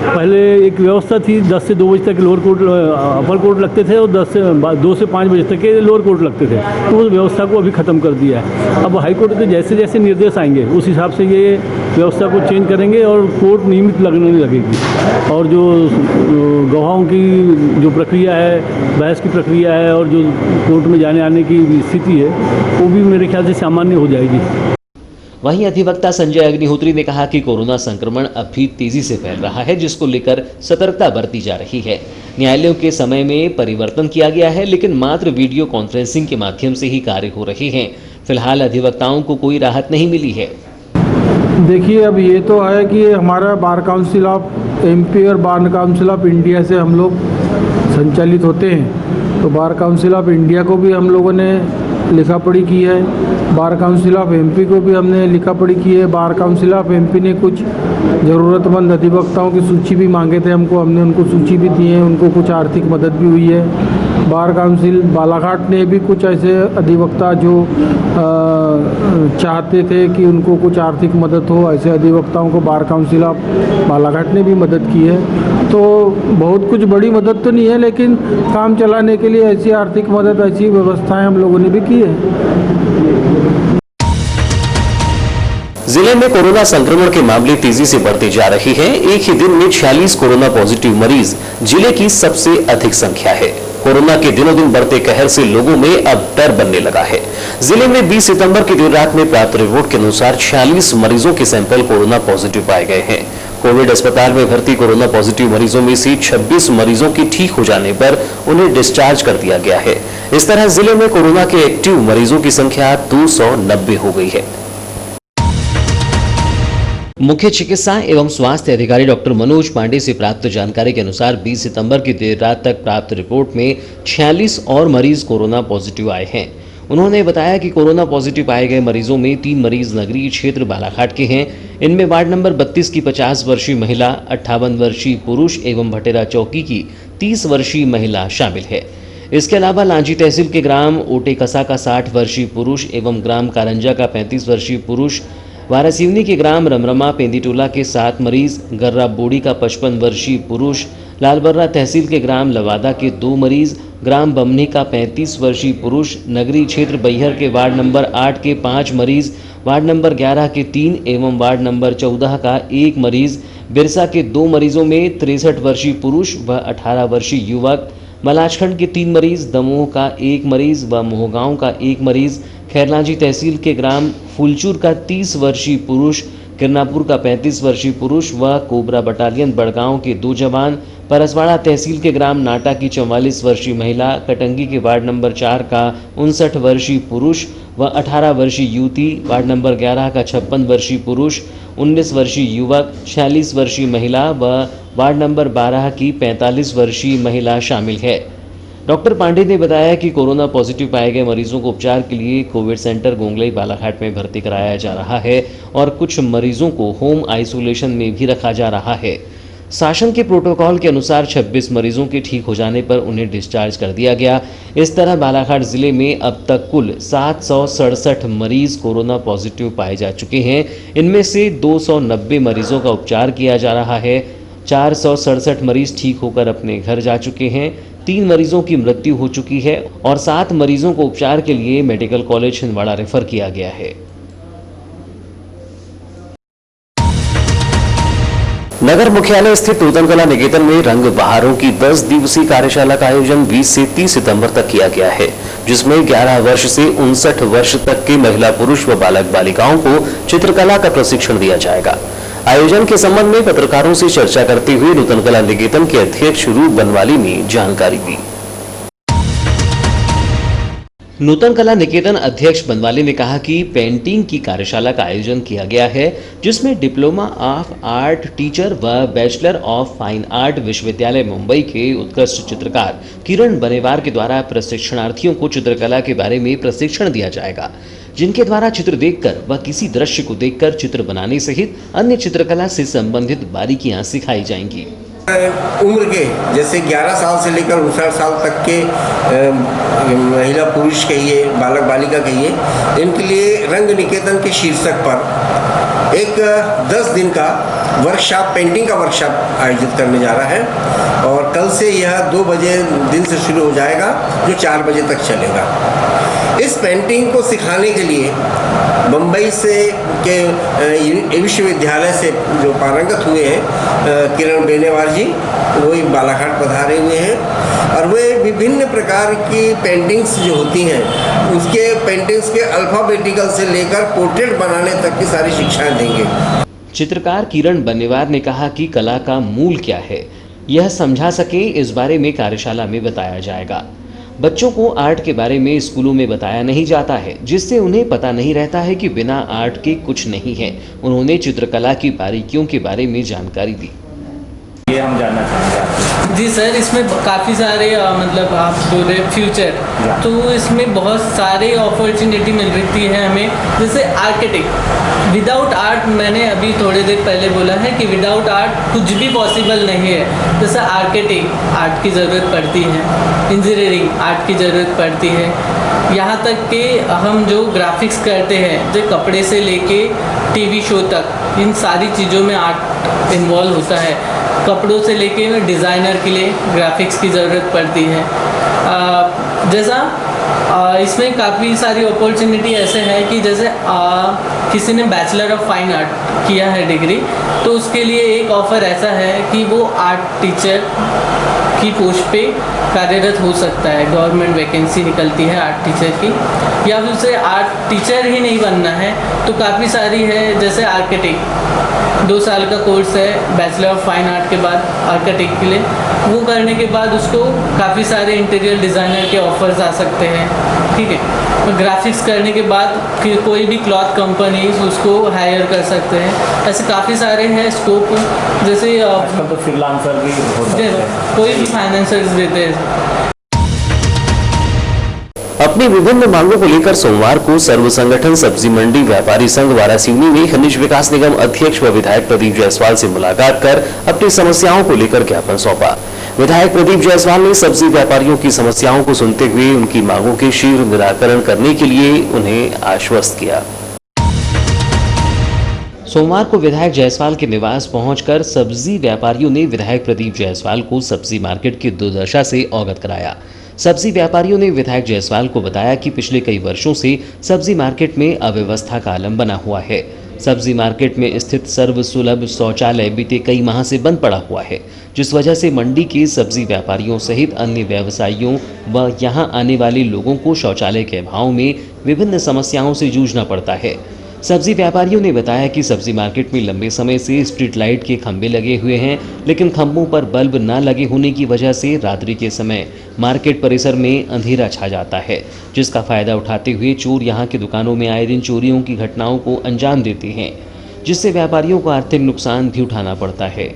पहले एक व्यवस्था थी 10 से 2 बजे तक लोअर कोर्ट अपर कोर्ट लगते थे और 2 से 5 बजे तक के लोअर कोर्ट लगते थे, तो उस व्यवस्था को अभी ख़त्म कर दिया है। अब हाई कोर्ट के जैसे जैसे निर्देश आएंगे उस हिसाब से ये व्यवस्था को चेंज करेंगे और कोर्ट नियमित लगने लगेगी, और जो गवाहों की जो प्रक्रिया है, बहस की प्रक्रिया है और जो कोर्ट में जाने आने की स्थिति है, वो भी मेरे ख्याल से सामान्य हो जाएगी। वहीं अधिवक्ता संजय अग्निहोत्री ने कहा कि कोरोना संक्रमण अब भी तेजी से फैल रहा है, जिसको लेकर सतर्कता बरती जा रही है। न्यायालयों के समय में परिवर्तन किया गया है, लेकिन मात्र वीडियो कॉन्फ्रेंसिंग के माध्यम से ही कार्य हो रहे हैं। फिलहाल अधिवक्ताओं को कोई राहत नहीं मिली है। देखिए, अब ये तो है कि हमारा बार काउंसिल ऑफ एमपी और बार काउंसिल ऑफ इंडिया से हम लोग संचालित होते हैं, तो बार काउंसिल ऑफ इंडिया को भी हम लोगों ने लिखा पढ़ी की है, बार काउंसिल ऑफ एमपी को भी हमने लिखा पढ़ी की है। बार काउंसिल ऑफ एमपी ने कुछ ज़रूरतमंद अधिवक्ताओं की सूची भी मांगे थे हमने उनको सूची भी दी है, उनको कुछ आर्थिक मदद भी हुई है। बार काउंसिल बालाघाट ने भी कुछ ऐसे अधिवक्ता जो चाहते थे कि उनको कुछ आर्थिक मदद हो, ऐसे अधिवक्ताओं को बार काउंसिल ऑफ बालाघाट ने भी मदद की है। तो बहुत कुछ बड़ी मदद तो नहीं है, लेकिन काम चलाने के लिए ऐसी आर्थिक मदद, ऐसी व्यवस्थाएं हम लोगों ने भी की है। जिले में कोरोना संक्रमण के मामले तेजी से बढ़ते जा रहे हैं। एक ही दिन में 46 कोरोना पॉजिटिव मरीज जिले की सबसे अधिक संख्या है। कोरोना के दिनों दिन बढ़ते कहर से लोगों में अब डर बनने लगा है। जिले में 20 सितंबर की देर रात में प्राप्त रिपोर्ट के अनुसार 46 मरीजों के सैंपल कोरोना पॉजिटिव पाए गए हैं। कोविड अस्पताल में भर्ती कोरोना पॉजिटिव मरीजों में से 26 मरीजों की ठीक हो जाने पर उन्हें डिस्चार्ज कर दिया गया है। इस तरह जिले में कोरोना के एक्टिव मरीजों की संख्या 290 हो गई है। मुख्य चिकित्सा एवं स्वास्थ्य अधिकारी डॉक्टर मनोज पांडे से प्राप्त जानकारी के अनुसार 20 सितंबर की देर रात तक प्राप्त रिपोर्ट में 46 और मरीज कोरोना पॉजिटिव आए हैं। उन्होंने बताया कि कोरोना पॉजिटिव पाए गए मरीजों में 3 मरीज नगरीय क्षेत्र बालाघाट के हैं। इनमें वार्ड नंबर 32 की 50 वर्षीय महिला, 58 वर्षीय पुरुष एवं भटेरा चौकी की 30 वर्षीय महिला शामिल है। इसके अलावा लांजी तहसील के ग्राम ओटेकसा का 60 वर्षीय पुरुष एवं ग्राम कारंजा का 35 वर्षीय पुरुष, वारासिवनी के ग्राम रमरमा पेंदीटोला के 7 मरीज, गर्रा बोड़ी का 55 वर्षीय पुरुष, लालबर्रा तहसील के ग्राम लवादा के 2 मरीज, ग्राम बमनी का 35 वर्षीय पुरुष, नगरीय क्षेत्र बैहर के वार्ड नंबर 8 के 5 मरीज, वार्ड नंबर 11 के 3 एवं वार्ड नंबर 14 का 1 मरीज, बिरसा के 2 मरीजों में 63 वर्षीय पुरुष व 18 वर्षीय युवक, मलाजखंड के 3 मरीज, दमोह का 1 मरीज व मोहगांव का 1 मरीज, खैरलांजी तहसील के ग्राम फुलचूर का 30 वर्षीय पुरुष, किरनापुर का 35 वर्षीय पुरुष व कोबरा बटालियन बड़गांव के 2 जवान, परसवाड़ा तहसील के ग्राम नाटा की 44 वर्षीय महिला, कटंगी के वार्ड नंबर 4 का 59 वर्षीय पुरुष व 18 वर्षीय युवती, वार्ड नंबर 11 का 56 वर्षीय पुरुष, 19 वर्षीय युवक, 46 वर्षीय महिला व वार्ड नंबर 12 की 45 वर्षीय महिला शामिल है। डॉक्टर पांडे ने बताया कि कोरोना पॉजिटिव पाए गए मरीजों को उपचार के लिए कोविड सेंटर गोंगलई बालाघाट में भर्ती कराया जा रहा है और कुछ मरीजों को होम आइसोलेशन में भी रखा जा रहा है। शासन के प्रोटोकॉल के अनुसार 26 मरीजों के ठीक हो जाने पर उन्हें डिस्चार्ज कर दिया गया। इस तरह बालाघाट जिले में अब तक कुल 767 मरीज कोरोना पॉजिटिव पाए जा चुके हैं। इनमें से 290 मरीजों का उपचार किया जा रहा है। 467 मरीज ठीक होकर अपने घर जा चुके हैं। 3 मरीजों की मृत्यु हो चुकी है और 7 मरीजों को उपचार के लिए मेडिकल कॉलेज छिंदवाड़ा रेफर किया गया है। नगर मुख्यालय स्थित नूतन कला निकेतन में रंग बहारों की 10 दिवसीय कार्यशाला का आयोजन 20 से 30 सितंबर तक किया गया है, जिसमें 11 वर्ष से 59 वर्ष तक के महिला, पुरुष व बालक बालिकाओं को चित्रकला का प्रशिक्षण दिया जाएगा। आयोजन के संबंध में पत्रकारों से चर्चा करते हुए नूतन कला निकेतन के अध्यक्ष रूप बनवाली ने जानकारी दी। नूतन कला निकेतन अध्यक्ष बनवाले ने कहा कि पेंटिंग की कार्यशाला का आयोजन किया गया है, जिसमें डिप्लोमा ऑफ आर्ट टीचर व बैचलर ऑफ फाइन आर्ट विश्वविद्यालय मुंबई के उत्कृष्ट चित्रकार किरण बनेवार के द्वारा प्रशिक्षणार्थियों को चित्रकला के बारे में प्रशिक्षण दिया जाएगा, जिनके द्वारा चित्र देखकर व किसी दृश्य को देखकर चित्र बनाने सहित अन्य चित्रकला से संबंधित बारीकियां सिखाई जाएंगी। उम्र के जैसे 11 साल से लेकर 59 साल तक के महिला पुरुष कहिए, बालक बालिका कहिए, इनके लिए रंग निकेतन के शीर्षक पर एक 10 दिन का वर्कशॉप, पेंटिंग का वर्कशॉप आयोजित करने जा रहा है और कल से यह 2 बजे दिन से शुरू हो जाएगा जो 4 बजे तक चलेगा। इस पेंटिंग को सिखाने के लिए बम्बई से के विश्वविद्यालय से जो पारंगत हुए हैं किरण बेनेवार जी, वही बालाघाट पधारे हुए हैं और वे विभिन्न प्रकार की पेंटिंग्स जो होती हैं उसके पेंटिंग्स के अल्फ़ाबेटिकल से लेकर पोर्ट्रेट बनाने तक की सारी शिक्षाएं देंगे। चित्रकार किरण बनेवार ने कहा कि कला का मूल क्या है, यह समझा सके इस बारे में कार्यशाला में बताया जाएगा। बच्चों को आर्ट के बारे में स्कूलों में बताया नहीं जाता है, जिससे उन्हें पता नहीं रहता है कि बिना आर्ट के कुछ नहीं है। उन्होंने चित्रकला की बारीकियों के बारे में जानकारी दी। ये हम जानना चाहेंगे। जी सर, इसमें काफ़ी सारे मतलब आप बोल रहे फ्यूचर, तो इसमें बहुत सारे अपॉर्चुनिटी मिल रही है हमें। जैसे आर्किटेक्ट, विदाउट आर्ट, मैंने अभी थोड़ी देर पहले बोला है कि विदाउट आर्ट कुछ भी पॉसिबल नहीं है। जैसे आर्किटेक्ट, आर्ट की ज़रूरत पड़ती है, इंजीनियरिंग आर्ट की ज़रूरत पड़ती है, यहाँ तक कि हम जो ग्राफिक्स करते हैं, जो कपड़े से लेके टीवी शो तक, इन सारी चीज़ों में आर्ट इन्वॉल्व होता है। कपड़ों से लेके डिज़ाइनर के लिए ग्राफिक्स की ज़रूरत पड़ती है। जैसा इसमें काफ़ी सारी अपॉर्चुनिटी ऐसे है कि जैसे किसी ने बैचलर ऑफ फाइन आर्ट किया है डिग्री, तो उसके लिए एक ऑफ़र ऐसा है कि वो आर्ट टीचर की पोस्ट पे कार्यरत हो सकता है। गवर्नमेंट वैकेंसी निकलती है आर्ट टीचर की, या फिर उसे आर्ट टीचर ही नहीं बनना है तो काफ़ी सारी है। जैसे आर्किटेक्ट 2 साल का कोर्स है बैचलर ऑफ फाइन आर्ट के बाद आर्किटेक्ट के लिए, वो करने के बाद उसको काफ़ी सारे इंटीरियर डिज़ाइनर के ऑफर्स आ सकते हैं, ठीक है। ग्राफिक्स करने के बाद फिर कोई भी क्लॉथ कंपनी उसको हायर कर सकते हैं। ऐसे काफ़ी सारे हैं स्कोप। जैसे आजकल तो फ्रीलांसर भी हो सकते हैं, कोई भी फाइनेंसर्स देते हैं। अपनी विभिन्न मांगों को लेकर सोमवार को सर्व संगठन सब्जी मंडी व्यापारी संघ वारासिवनी में खनिज विकास निगम अध्यक्ष व विधायक प्रदीप जायसवाल से मुलाकात कर अपनी समस्याओं को लेकर ज्ञापन सौंपा। विधायक प्रदीप जायसवाल ने सब्जी व्यापारियों की समस्याओं को सुनते हुए उनकी मांगों के शीघ्र निराकरण करने के लिए उन्हें आश्वस्त किया। सोमवार को विधायक जायसवाल के निवास पहुंचकर सब्जी व्यापारियों ने विधायक प्रदीप जायसवाल को सब्जी मार्केट की दुर्दशा से अवगत कराया। सब्जी व्यापारियों ने विधायक जायसवाल को बताया कि पिछले कई वर्षों से सब्जी मार्केट में अव्यवस्था का आलम बना हुआ है। सब्जी मार्केट में स्थित सर्वसुलभ शौचालय बीते कई माह से बंद पड़ा हुआ है, जिस वजह से मंडी के सब्जी व्यापारियों सहित अन्य व्यवसायियों व यहां आने वाले लोगों को शौचालय के अभाव में विभिन्न समस्याओं से जूझना पड़ता है। सब्जी व्यापारियों ने बताया कि सब्जी मार्केट में लंबे समय से स्ट्रीट लाइट के खंभे लगे हुए हैं, लेकिन खंभों पर बल्ब न लगे होने की वजह से रात्रि के समय मार्केट परिसर में अंधेरा छा जाता है, जिसका फायदा उठाते हुए चोर यहां की दुकानों में आए दिन चोरियों की घटनाओं को अंजाम देते हैं, जिससे व्यापारियों को आर्थिक नुकसान भी उठाना पड़ता है।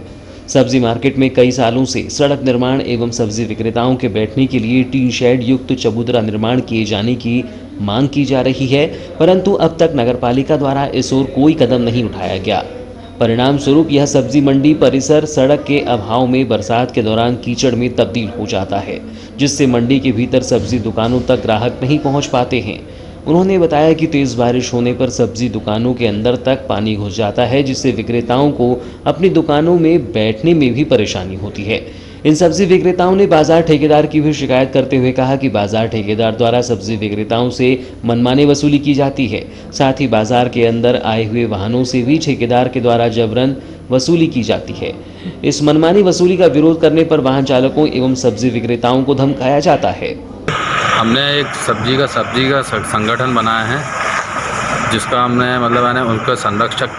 सब्जी मार्केट में कई सालों से सड़क निर्माण एवं सब्जी विक्रेताओं के बैठने के लिए टीन शेड युक्त चबूतरा निर्माण किए जाने की मांग की जा रही है, परंतु अब तक नगरपालिका द्वारा इस ओर कोई कदम नहीं उठाया गया। परिणाम स्वरूप यह सब्जी मंडी परिसर सड़क के अभाव में बरसात के दौरान कीचड़ में तब्दील हो जाता है, जिससे मंडी के भीतर सब्जी दुकानों तक ग्राहक नहीं पहुंच पाते हैं। उन्होंने बताया कि तेज बारिश होने पर सब्जी दुकानों के अंदर तक पानी घुस जाता है, जिससे विक्रेताओं को अपनी दुकानों में बैठने में भी परेशानी होती है। इन सब्जी विक्रेताओं ने बाजार ठेकेदार की भी शिकायत करते हुए कहा कि बाजार ठेकेदार द्वारा सब्जी विक्रेताओं से मनमानी वसूली की जाती है। साथ ही बाजार के अंदर आए हुए वाहनों से भी ठेकेदार के द्वारा जबरन वसूली की जाती है। इस मनमानी वसूली का विरोध करने पर वाहन चालकों एवं सब्जी विक्रेताओं को धमकाया जाता है। हमने एक सब्जी का संगठन बनाया है, जिसका हमने उनका संरक्षक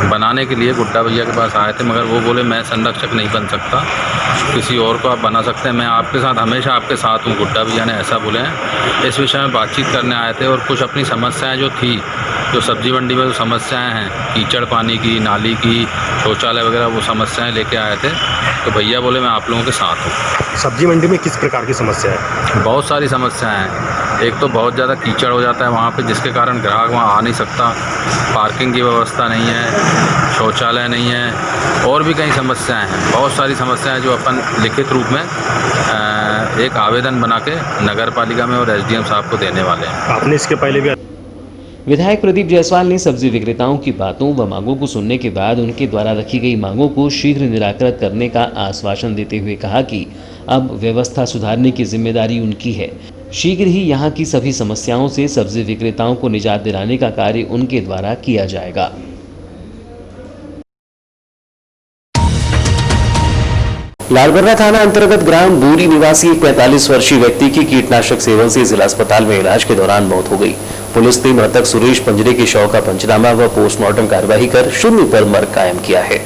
बनाने के लिए गुड्डा भैया के पास आए थे, मगर वो बोले मैं संरक्षक नहीं बन सकता, किसी और को आप बना सकते हैं, मैं आपके साथ हमेशा आपके साथ हूँ, गुड्डा भैया ने ऐसा बोले हैं। इस विषय में बातचीत करने आए थे और कुछ अपनी समस्याएं जो थी, जो सब्जी मंडी में जो समस्याएं हैं, कीचड़ पानी की, नाली की, शौचालय वगैरह, वो समस्याएं लेके आए थे। तो भैया बोले मैं आप लोगों के साथ हूँ। सब्जी मंडी में किस प्रकार की समस्या है? बहुत सारी समस्याएं हैं। एक तो बहुत ज़्यादा कीचड़ हो जाता है वहाँ पे, जिसके कारण ग्राहक वहाँ आ नहीं सकता, पार्किंग की व्यवस्था नहीं है, शौचालय नहीं है, और भी कई समस्याएं हैं। बहुत सारी समस्याएं जो अपन लिखित रूप में एक आवेदन बना के नगर पालिका में और एसडीएम साहब को देने वाले हैं। आपने इसके पहले भी विधायक प्रदीप जायसवाल ने सब्जी विक्रेताओं की बातों व मांगों को सुनने के बाद उनके द्वारा रखी गई मांगों को शीघ्र निराकृत करने का आश्वासन देते हुए कहा कि अब व्यवस्था सुधारने की जिम्मेदारी उनकी है। शीघ्र ही यहां की सभी समस्याओं से सब्जी विक्रेताओं को निजात दिलाने का कार्य उनके द्वारा किया जाएगा। लालबर्रा थाना अंतर्गत ग्राम बूरी निवासी एक 45 वर्षीय व्यक्ति की कीटनाशक सेवन से जिला अस्पताल में इलाज के दौरान मौत हो गई। पुलिस ने मृतक सुरेश पंजरे के शव का पंचनामा व पोस्टमार्टम कार्यवाही कर शून्य पर मर्ग कायम किया है।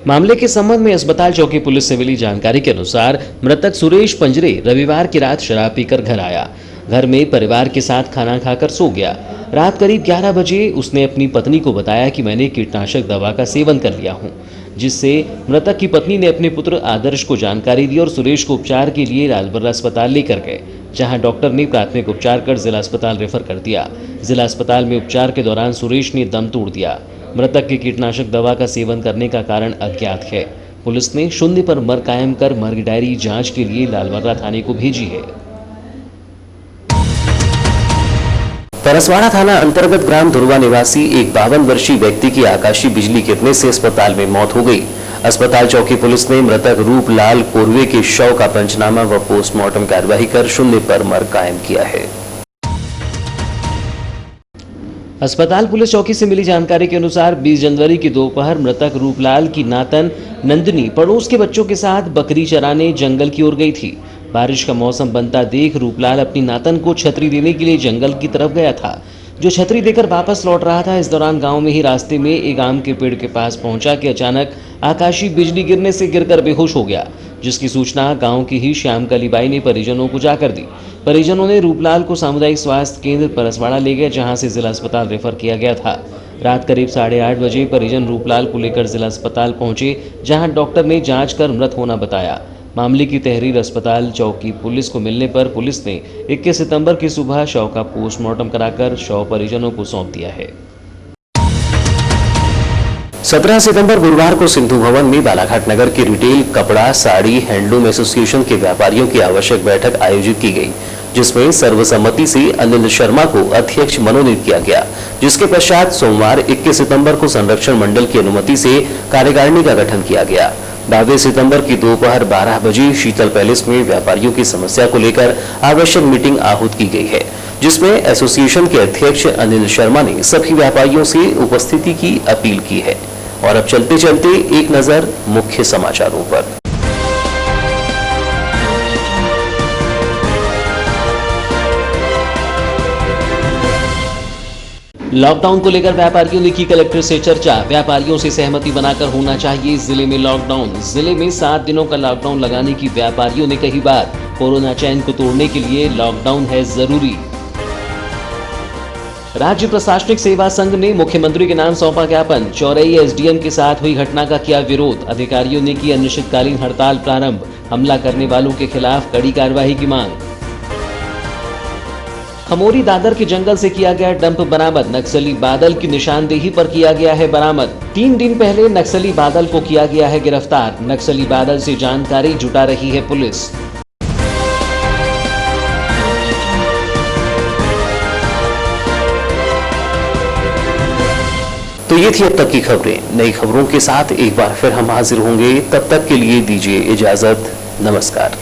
मामले के संबंध में अस्पताल चौकी पुलिस से मिली जानकारी के अनुसार मृतक सुरेश पंजरे रविवार की रात शराब पीकर घर आया। घर में परिवार के साथ खाना खाकर सो गया। रात करीब 11 बजे उसने अपनी पत्नी को बताया कि मैंने कीटनाशक दवा का सेवन कर लिया हूं, जिससे मृतक की पत्नी ने अपने पुत्र आदर्श को जानकारी दी और सुरेश को उपचार के लिए लालबर्रा अस्पताल लेकर गए, जहां डॉक्टर ने प्राथमिक उपचार कर जिला अस्पताल रेफर कर दिया। जिला अस्पताल में उपचार के दौरान सुरेश ने दम तोड़ दिया। मृतक की कीटनाशक दवा का सेवन करने का कारण अज्ञात है। पुलिस ने शून्य पर मर्ग कायम कर मर्ग डायरी जांच के लिए लालबर्रा थाने को भेजी है। परसवाड़ा थाना अंतर्गत ग्राम धुरवा निवासी एक 52 वर्षीय व्यक्ति की आकाशीय बिजली गिरने से अस्पताल में मौत हो गई। अस्पताल चौकी पुलिस ने मृतक रूपलाल कोरवे के शव का पंचनामा व पोस्टमार्टम कार्यवाही कर शून्य पर मर्ग कायम किया है। अस्पताल पुलिस चौकी से मिली जानकारी के अनुसार 20 जनवरी की दोपहर मृतक रूपलाल की नातन नंदिनी पड़ोस के बच्चों के साथ बकरी चराने जंगल की ओर गई थी। बारिश का मौसम बनता देख रूपलाल अपनी नातन को छतरी देने के लिए जंगल की तरफ गया था, जो छतरी देकर वापस लौट रहा था। इस दौरान गांव में ही रास्ते में एक आम के पेड़ के पास पहुंचा कि अचानक आकाशीय बिजली गिरने से गिरकर बेहोश हो गया, जिसकी सूचना गांव की ही श्यामकली बाई ने परिजनों को जाकर दी। परिजनों ने रूपलाल को सामुदायिक स्वास्थ्य केंद्र परसवाड़ा ले गए, जहां से जिला अस्पताल रेफर किया गया था। रात करीब 8:30 बजे परिजन रूपलाल को लेकर जिला अस्पताल पहुंचे, जहां डॉक्टर ने जांच कर मृत होना बताया। मामले की तहरीर अस्पताल चौकी पुलिस को मिलने पर पुलिस ने 21 सितंबर की सुबह शव का पोस्टमार्टम कराकर शव परिजनों को सौंप दिया है। 17 सितंबर गुरुवार को सिंधु भवन में बालाघाट नगर के रिटेल कपड़ा साड़ी हैंडलूम एसोसिएशन के व्यापारियों की आवश्यक बैठक आयोजित की गई, जिसमें सर्वसम्मति से अनिल शर्मा को अध्यक्ष मनोनीत किया गया। जिसके पश्चात सोमवार 21 सितंबर को संरक्षण मंडल की अनुमति से कार्यकारिणी का गठन किया गया। 22 सितंबर की दोपहर 12 बजे शीतल पैलेस में व्यापारियों की समस्या को लेकर आवश्यक मीटिंग आहूत की गई है, जिसमें एसोसिएशन के अध्यक्ष अनिल शर्मा ने सभी व्यापारियों से उपस्थिति की अपील की है। और अब चलते चलते एक नजर मुख्य समाचारों पर। लॉकडाउन को लेकर व्यापारियों ने की कलेक्टर से चर्चा। व्यापारियों से सहमति बनाकर होना चाहिए जिले में लॉकडाउन। जिले में 7 दिनों का लॉकडाउन लगाने की व्यापारियों ने कही बात। कोरोना चैन को तोड़ने के लिए लॉकडाउन है जरूरी। राज्य प्रशासनिक सेवा संघ ने मुख्यमंत्री के नाम सौंपा ज्ञापन। चौरई एसडीएम के साथ हुई घटना का किया विरोध। अधिकारियों ने की अनिश्चितकालीन हड़ताल प्रारंभ। हमला करने वालों के खिलाफ कड़ी कार्रवाई की मांग। खमोरी दादर के जंगल से किया गया डंप बरामद। नक्सली बादल की निशानदेही पर किया गया है बरामद। 3 दिन पहले नक्सली बादल को किया गया है गिरफ्तार। नक्सली बादल से जानकारी जुटा रही है पुलिस। तो ये थी अब तक की खबरें। नई खबरों के साथ एक बार फिर हम हाजिर होंगे। तब तक के लिए दीजिए इजाजत। नमस्कार।